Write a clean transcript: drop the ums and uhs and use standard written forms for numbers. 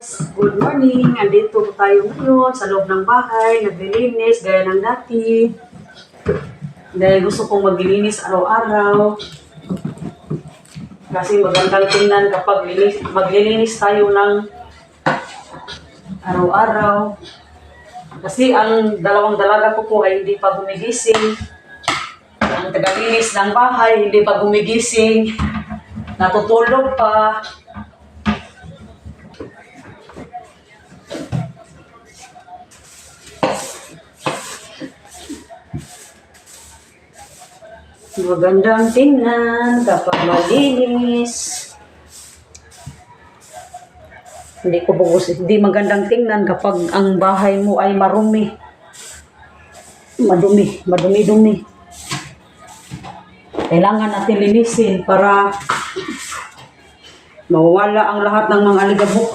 Good morning! Andito po tayo ngayon sa loob ng bahay, naglilinis gaya ng dati. Dahil gusto kong maglilinis araw-araw. Kasi magandang tingnan kapag maglilinis tayo ng araw-araw. Kasi ang dalawang dalaga ko po ay hindi pa gumigising. Ang tagalinis ng bahay hindi pa gumigising. Natutulog pa. Magandang tingnan kapag malinis. Hindi magandang tingnan kapag ang bahay mo ay marumi. Madumi-dumi. Kailangan natin linisin para mawawala ang lahat ng mga aligabok.